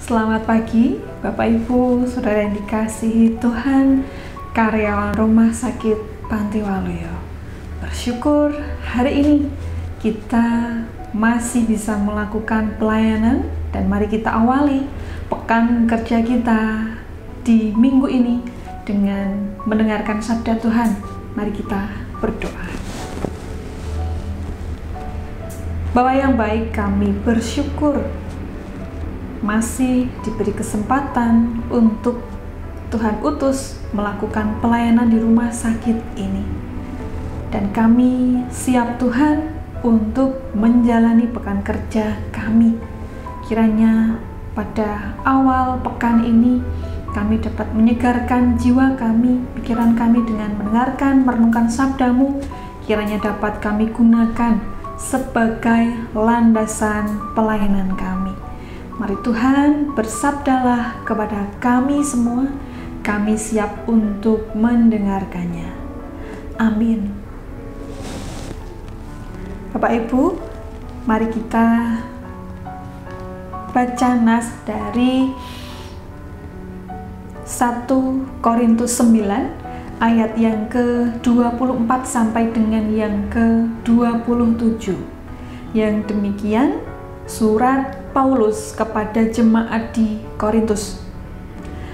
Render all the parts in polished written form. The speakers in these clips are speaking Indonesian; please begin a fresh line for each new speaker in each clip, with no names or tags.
Selamat pagi, Bapak Ibu, Saudara yang dikasihi Tuhan, karyawan Rumah Sakit Panti Waluyo. Bersyukur hari ini kita masih bisa melakukan pelayanan dan mari kita awali pekan kerja kita di minggu ini dengan mendengarkan sabda Tuhan. Mari kita berdoa. Bapa yang baik, kami bersyukur masih diberi kesempatan untuk Tuhan utus melakukan pelayanan di rumah sakit ini. Dan kami siap Tuhan untuk menjalani pekan kerja kami. Kiranya pada awal pekan ini kami dapat menyegarkan jiwa kami, pikiran kami dengan mendengarkan, merenungkan sabda-Mu. Kiranya dapat kami gunakan sebagai landasan pelayanan kami. Mari Tuhan, bersabdalah kepada kami semua, kami siap untuk mendengarkannya. Amin. Bapak Ibu, mari kita baca nas dari 1 Korintus 9 ayat yang ke-24 sampai dengan yang ke-27. Yang demikian surat Paulus kepada jemaat di Korintus.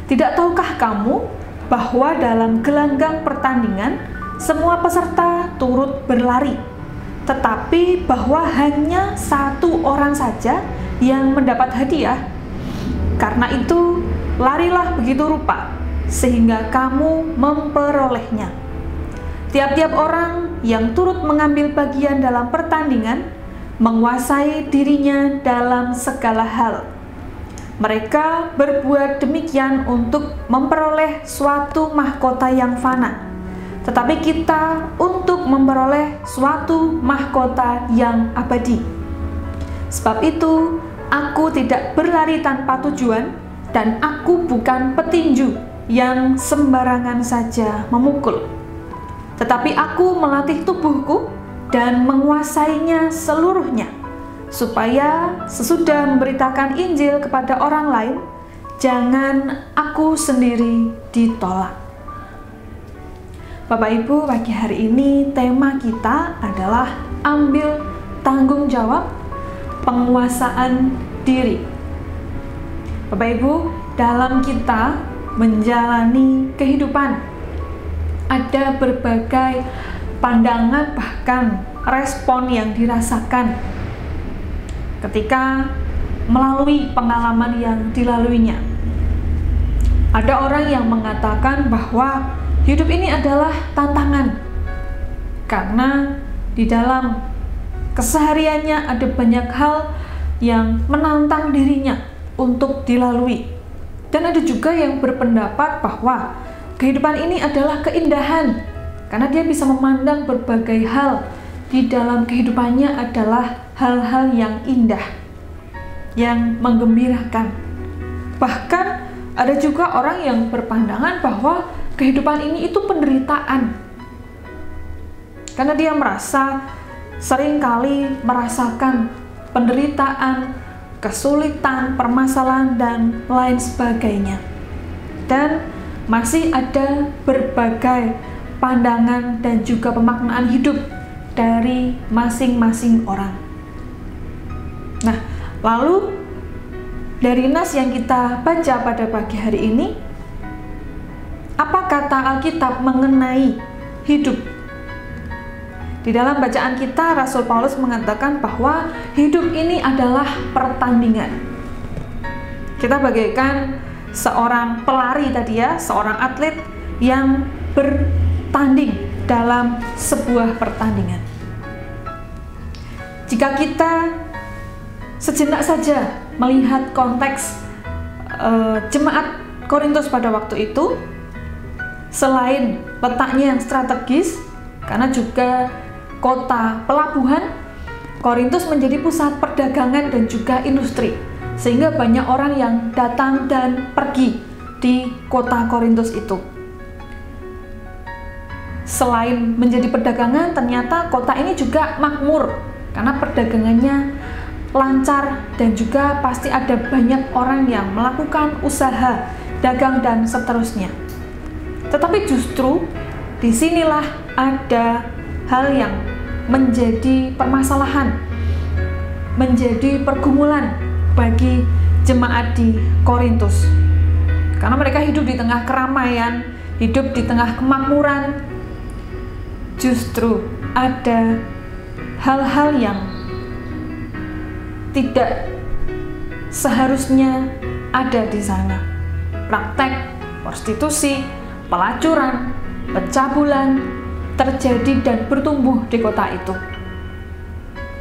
Tidak tahukah kamu bahwa dalam gelanggang pertandingan semua peserta turut berlari, tetapi bahwa hanya satu orang saja yang mendapat hadiah? Karena itu, larilah begitu rupa, sehingga kamu memperolehnya. Tiap-tiap orang yang turut mengambil bagian dalam pertandingan menguasai dirinya dalam segala hal. Mereka berbuat demikian untuk memperoleh suatu mahkota yang fana, tetapi kita untuk memperoleh suatu mahkota yang abadi. Sebab itu, aku tidak berlari tanpa tujuan, dan aku bukan petinju yang sembarangan saja memukul. Tetapi aku melatih tubuhku dan menguasainya seluruhnya, supaya sesudah memberitakan Injil kepada orang lain, jangan aku sendiri ditolak. Bapak Ibu, pagi hari ini tema kita adalah ambil tanggung jawab penguasaan diri. Bapak Ibu, dalam kita menjalani kehidupan, ada berbagai pandangan bahkan respon yang dirasakan ketika melalui pengalaman yang dilaluinya. Ada orang yang mengatakan bahwa hidup ini adalah tantangan karena di dalam kesehariannya ada banyak hal yang menantang dirinya untuk dilalui. Dan ada juga yang berpendapat bahwa kehidupan ini adalah keindahan karena dia bisa memandang berbagai hal di dalam kehidupannya adalah hal-hal yang indah, yang menggembirakan. Bahkan ada juga orang yang berpandangan bahwa kehidupan ini itu penderitaan. Karena dia merasa seringkali merasakan penderitaan, kesulitan, permasalahan, dan lain sebagainya. Dan masih ada berbagai pandangan dan juga pemaknaan hidup dari masing-masing orang. Nah, lalu dari nas yang kita baca pada pagi hari ini, apa kata Alkitab mengenai hidup? Di dalam bacaan kita, Rasul Paulus mengatakan bahwa hidup ini adalah pertandingan. Kita bagaikan seorang pelari tadi ya, seorang atlet yang bertanding dalam sebuah pertandingan. Jika kita sejenak saja melihat konteks jemaat Korintus pada waktu itu, selain letaknya yang strategis, karena juga kota pelabuhan, Korintus menjadi pusat perdagangan dan juga industri, sehingga banyak orang yang datang dan pergi di kota Korintus itu. Selain menjadi perdagangan, ternyata kota ini juga makmur karena perdagangannya lancar, dan juga pasti ada banyak orang yang melakukan usaha, dagang, dan seterusnya. Tetapi justru disinilah ada hal yang menjadi permasalahan, menjadi pergumulan bagi jemaat di Korintus. Karena mereka hidup di tengah keramaian, hidup di tengah kemakmuran, justru ada hal-hal yang tidak seharusnya ada di sana. Praktek prostitusi, pelacuran, pencabulan terjadi dan bertumbuh di kota itu.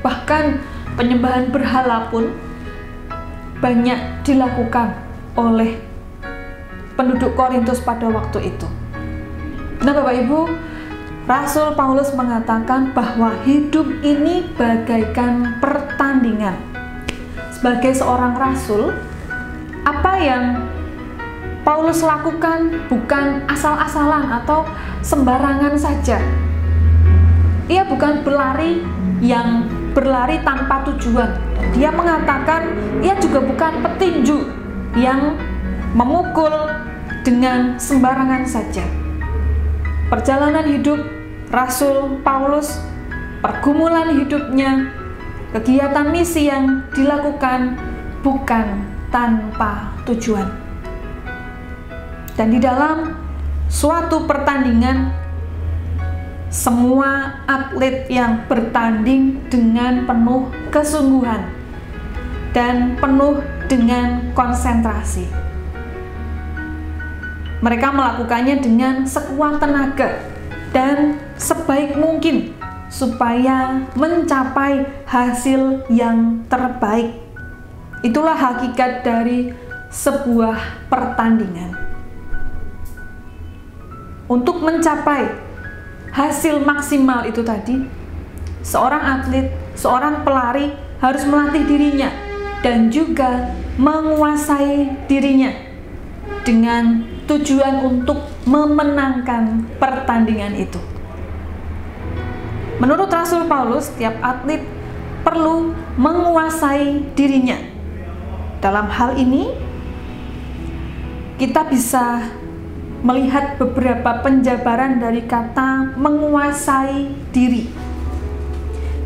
Bahkan penyembahan berhala pun banyak dilakukan oleh penduduk Korintus pada waktu itu. Nah, Bapak Ibu, Rasul Paulus mengatakan bahwa hidup ini bagaikan pertandingan. Sebagai seorang rasul, apa yang Paulus lakukan bukan asal-asalan atau sembarangan saja. Ia bukan berlari tanpa tujuan. Dia mengatakan ia juga bukan petinju yang memukul dengan sembarangan saja. Perjalanan hidup Rasul Paulus, pergumulan hidupnya, kegiatan misi yang dilakukan bukan tanpa tujuan. Dan di dalam suatu pertandingan, semua atlet yang bertanding dengan penuh kesungguhan dan penuh dengan konsentrasi. Mereka melakukannya dengan sekuat tenaga dan sebaik mungkin supaya mencapai hasil yang terbaik. Itulah hakikat dari sebuah pertandingan. Untuk mencapai hasil maksimal itu tadi, seorang atlet, seorang pelari harus melatih dirinya dan juga menguasai dirinya dengan tujuan untuk memenangkan pertandingan itu. Menurut Rasul Paulus, setiap atlet perlu menguasai dirinya. Dalam hal ini, kita bisa melihat beberapa penjabaran dari kata menguasai diri.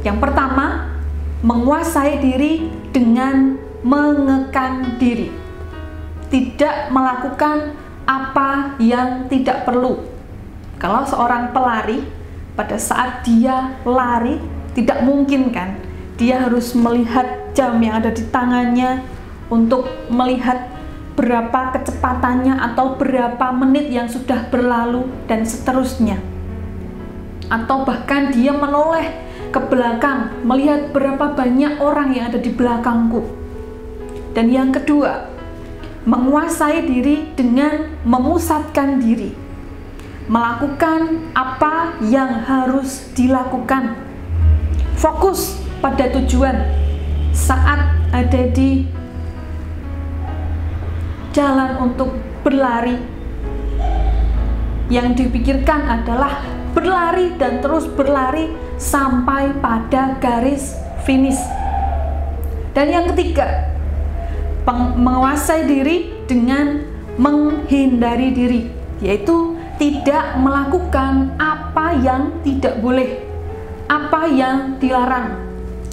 Yang pertama, menguasai diri dengan mengekang diri. Tidak melakukan apa yang tidak perlu. Kalau seorang pelari, pada saat dia lari, tidak mungkin kan dia harus melihat jam yang ada di tangannya untuk melihat berapa kecepatannya atau berapa menit yang sudah berlalu dan seterusnya. Atau bahkan dia menoleh ke belakang melihat berapa banyak orang yang ada di belakangku. Dan yang kedua, menguasai diri dengan memusatkan diri, melakukan apa yang harus dilakukan, fokus pada tujuan saat ada di jalan untuk berlari. Yang dipikirkan adalah berlari dan terus berlari sampai pada garis finish. Dan yang ketiga, menguasai diri dengan menghindari diri, yaitu tidak melakukan apa yang tidak boleh, apa yang dilarang.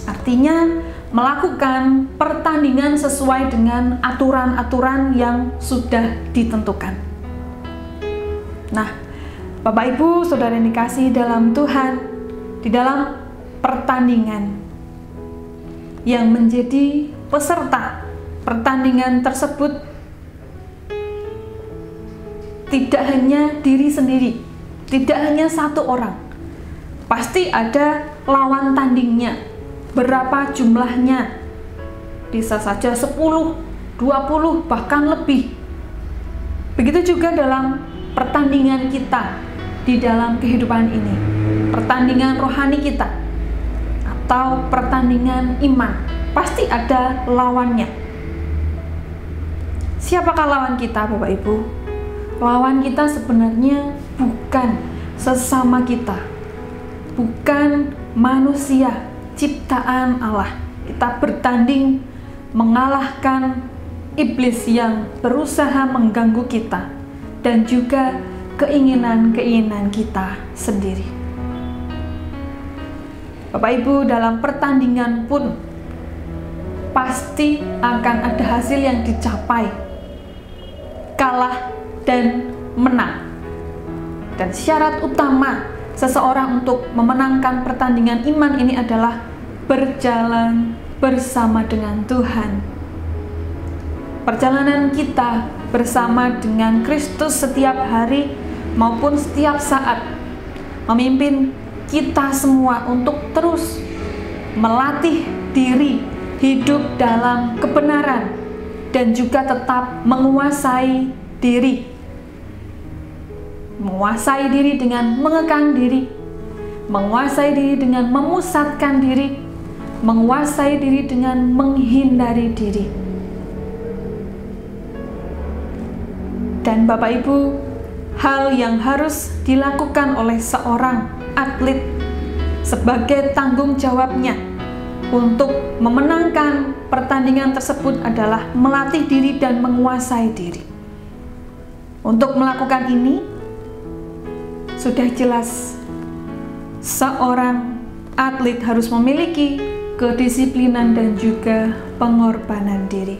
Artinya melakukan pertandingan sesuai dengan aturan-aturan yang sudah ditentukan. Nah, Bapak Ibu, Saudara yang dikasihi dalam Tuhan, di dalam pertandingan yang menjadi peserta pertandingan tersebut tidak hanya diri sendiri, tidak hanya satu orang. Pasti ada lawan tandingnya. Berapa jumlahnya? Bisa saja 10, 20, bahkan lebih. Begitu juga dalam pertandingan kita di dalam kehidupan ini. Pertandingan rohani kita atau pertandingan iman, pasti ada lawannya. Siapakah lawan kita, Bapak Ibu? Lawan kita sebenarnya bukan sesama kita, bukan manusia ciptaan Allah. kita bertanding mengalahkan iblis yang berusaha mengganggu kita dan juga keinginan-keinginan kita sendiri. Bapak Ibu, dalam pertandingan pun pasti akan ada hasil yang dicapai, kalah dan menang. Dan syarat utama seseorang untuk memenangkan pertandingan iman ini adalah berjalan bersama dengan Tuhan. Perjalanan kita bersama dengan Kristus setiap hari maupun setiap saat memimpin kita semua untuk terus melatih diri hidup dalam kebenaran dan juga tetap menguasai diri. Menguasai diri dengan mengekang diri, menguasai diri dengan memusatkan diri, menguasai diri dengan menghindari diri. Dan Bapak Ibu, hal yang harus dilakukan oleh seorang atlet sebagai tanggung jawabnya untuk memenangkan pertandingan tersebut adalah melatih diri dan menguasai diri. Untuk melakukan ini, sudah jelas seorang atlet harus memiliki kedisiplinan dan juga pengorbanan diri.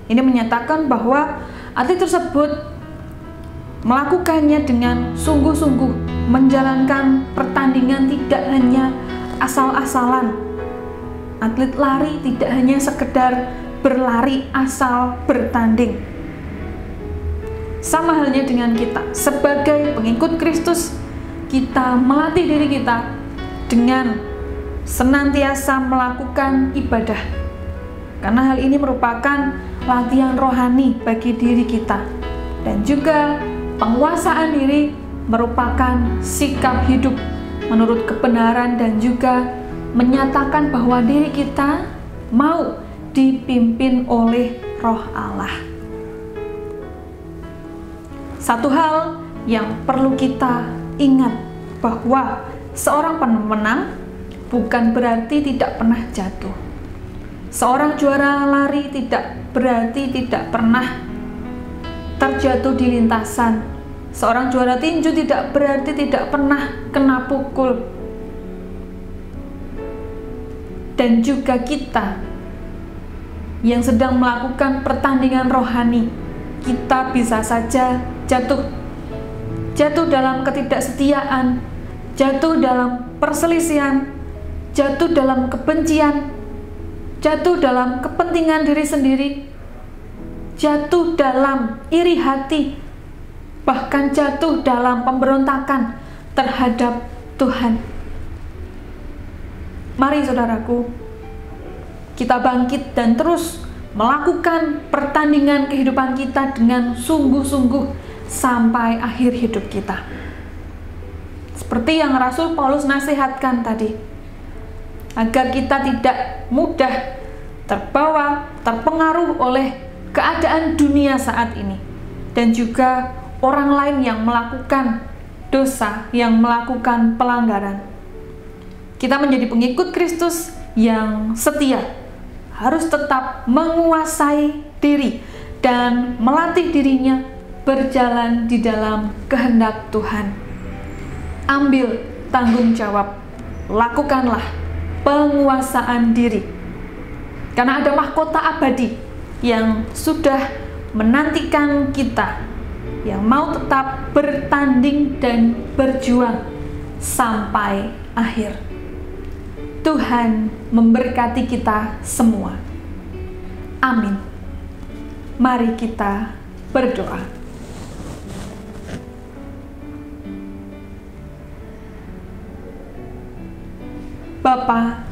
Ini menyatakan bahwa atlet tersebut melakukannya dengan sungguh-sungguh, menjalankan pertandingan tidak hanya asal-asalan. Atlet lari tidak hanya sekedar berlari asal bertanding. Sama halnya dengan kita, sebagai pengikut Kristus, kita melatih diri kita dengan senantiasa melakukan ibadah. Karena hal ini merupakan latihan rohani bagi diri kita. Dan juga penguasaan diri merupakan sikap hidup menurut kebenaran dan juga menyatakan bahwa diri kita mau dipimpin oleh Roh Allah. Satu hal yang perlu kita ingat bahwa seorang pemenang bukan berarti tidak pernah jatuh. Seorang juara lari tidak berarti tidak pernah terjatuh di lintasan. Seorang juara tinju tidak berarti tidak pernah kena pukul. Dan juga kita yang sedang melakukan pertandingan rohani, kita bisa saja jatuh dalam ketidaksetiaan, jatuh dalam perselisihan, jatuh dalam kebencian, jatuh dalam kepentingan diri sendiri, jatuh dalam iri hati, bahkan jatuh dalam pemberontakan terhadap Tuhan. Mari saudaraku, kita bangkit dan terus melakukan pertandingan kehidupan kita dengan sungguh-sungguh sampai akhir hidup kita. Seperti yang Rasul Paulus nasihatkan tadi, agar kita tidak mudah terpengaruh oleh keadaan dunia saat ini, dan juga orang lain yang melakukan dosa, yang melakukan pelanggaran. Kita menjadi pengikut Kristus yang setia, harus tetap menguasai diri dan melatih dirinya berjalan di dalam kehendak Tuhan. Ambil tanggung jawab, lakukanlah penguasaan diri, karena ada mahkota abadi yang sudah menantikan kita, yang mau tetap bertanding dan berjuang sampai akhir. Tuhan memberkati kita semua. Amin. Mari kita berdoa. Bapa,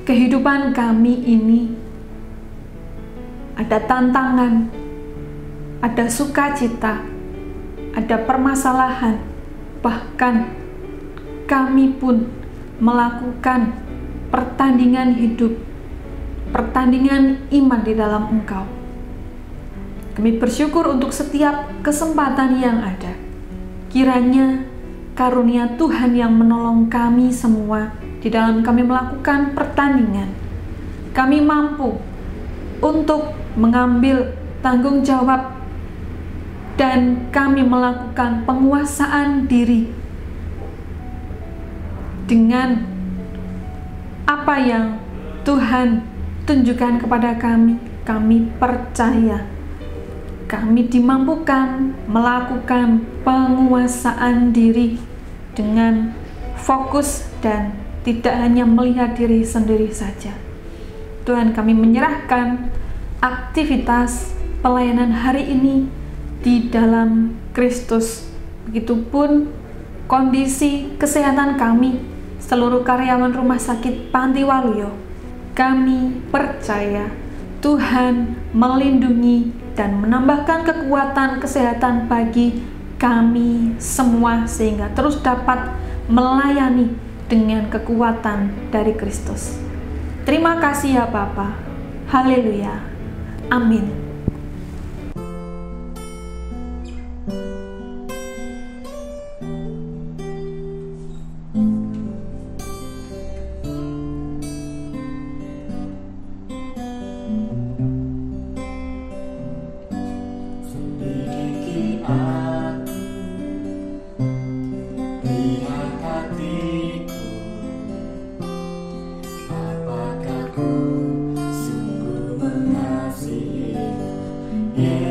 kehidupan kami ini ada tantangan, ada sukacita, ada permasalahan, bahkan kami pun melakukan pertandingan hidup, pertandingan iman di dalam Engkau. Kami bersyukur untuk setiap kesempatan yang ada. Kiranya karunia Tuhan yang menolong kami semua di dalam kami melakukan pertandingan kami mampu untuk mengambil tanggung jawab dan kami melakukan penguasaan diri dengan apa yang Tuhan tunjukkan kepada kami. Kami percaya kami dimampukan melakukan penguasaan diri dengan fokus dan tidak hanya melihat diri sendiri saja. Tuhan, kami menyerahkan aktivitas pelayanan hari ini di dalam Kristus. Begitupun kondisi kesehatan kami, seluruh karyawan rumah sakit Panti Waluyo. Kami percaya Tuhan melindungi dan menambahkan kekuatan kesehatan bagi kami semua sehingga terus dapat melayani dengan kekuatan dari Kristus. Terima kasih ya Bapa. Haleluya. Amin.
Yeah.